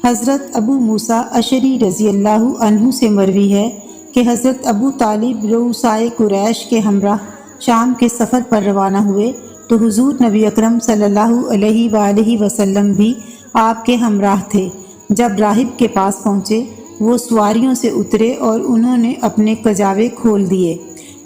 حضرت ابو موسیٰ اشعری رضی اللہ عنہ سے مروی ہے کہ حضرت ابو طالب رؤسائے قریش کے ہمراہ شام کے سفر پر روانہ ہوئے تو حضور نبی اکرم صلی اللہ علیہ وآلہ وسلم بھی آپ کے ہمراہ تھے۔ جب راہب کے پاس پہنچے وہ سواریوں سے اترے اور انہوں نے اپنے کجاوے کھول دیے۔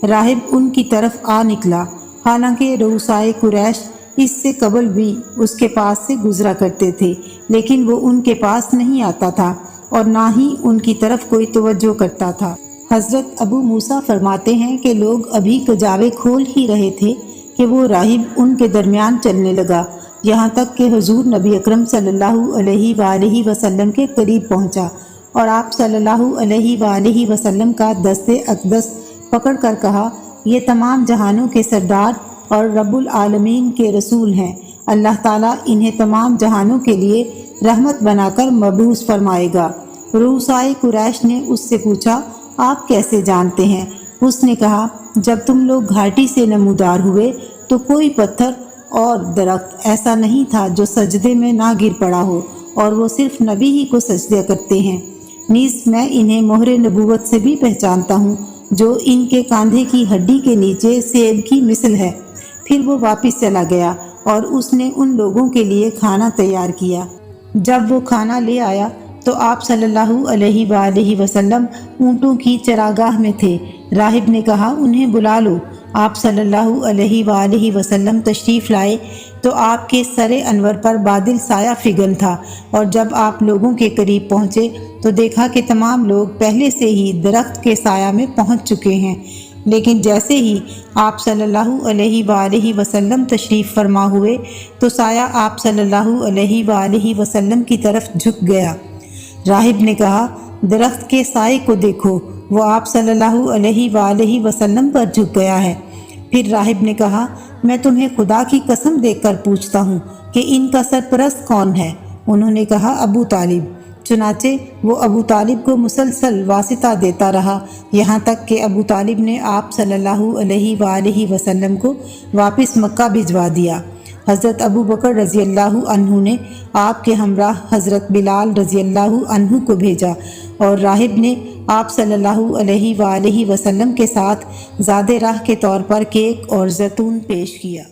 راہب ان کی طرف آ نکلا، حالانکہ رؤسائے قریش اس سے قبل بھی اس کے پاس سے گزرا کرتے تھے، لیکن وہ ان کے پاس نہیں آتا تھا اور نہ ہی ان کی طرف کوئی توجہ کرتا تھا۔ حضرت ابو موسیٰ فرماتے ہیں کہ لوگ ابھی کجاوے کھول ہی رہے تھے کہ وہ راہب ان کے درمیان چلنے لگا، یہاں تک کہ حضور نبی اکرم صلی اللہ علیہ وآلہ وسلم کے قریب پہنچا اور آپ صلی اللہ علیہ وآلہ وسلم کا دست اقدس پکڑ کر کہا، یہ تمام جہانوں کے سردار اور رب العالمین کے رسول ہیں، اللہ تعالیٰ انہیں تمام جہانوں کے لیے رحمت بنا کر مبعوث فرمائے گا۔ رؤسائے قریش نے اس سے پوچھا، آپ کیسے جانتے ہیں؟ اس نے کہا، جب تم لوگ گھاٹی سے نمودار ہوئے تو کوئی پتھر اور درخت ایسا نہیں تھا جو سجدے میں نہ گر پڑا ہو، اور وہ صرف نبی ہی کو سجدہ کرتے ہیں۔ نیز میں انہیں مہر نبوت سے بھی پہچانتا ہوں جو ان کے کاندھے کی ہڈی کے نیچے سیب کی مثل ہے۔ پھر وہ واپس چلا گیا اور اس نے ان لوگوں کے لیے کھانا تیار کیا۔ جب وہ کھانا لے آیا تو آپ صلی اللہ علیہ وآلہ وسلم اونٹوں کی چراگاہ میں تھے۔ راہب نے کہا، انہیں بلا لو۔ آپ صلی اللہ علیہ وآلہ وسلم تشریف لائے تو آپ کے سر انور پر بادل سایہ فگن تھا، اور جب آپ لوگوں کے قریب پہنچے تو دیکھا کہ تمام لوگ پہلے سے ہی درخت کے سایہ میں پہنچ چکے ہیں، لیکن جیسے ہی آپ صلی اللہ علیہ وآلہ وسلم تشریف فرما ہوئے تو سایہ آپ صلی اللہ علیہ وآلہ وسلم کی طرف جھک گیا۔ راہب نے کہا، درخت کے سائے کو دیکھو، وہ آپ صلی اللہ علیہ وآلہ وسلم پر جھک گیا ہے۔ پھر راہب نے کہا، میں تمہیں خدا کی قسم دے کر پوچھتا ہوں کہ ان کا سرپرست کون ہے؟ انہوں نے کہا، ابو طالب۔ چنانچہ وہ ابو طالب کو مسلسل واسطہ دیتا رہا، یہاں تک کہ ابو طالب نے آپ صلی اللہ علیہ وآلہ وسلم کو واپس مکہ بھجوا دیا۔ حضرت ابو بکر رضی اللہ عنہ نے آپ کے ہمراہ حضرت بلال رضی اللہ عنہ کو بھیجا، اور راہب نے آپ صلی اللہ علیہ وآلہ وسلم کے ساتھ زاد راہ کے طور پر کیک اور زیتون پیش کیا۔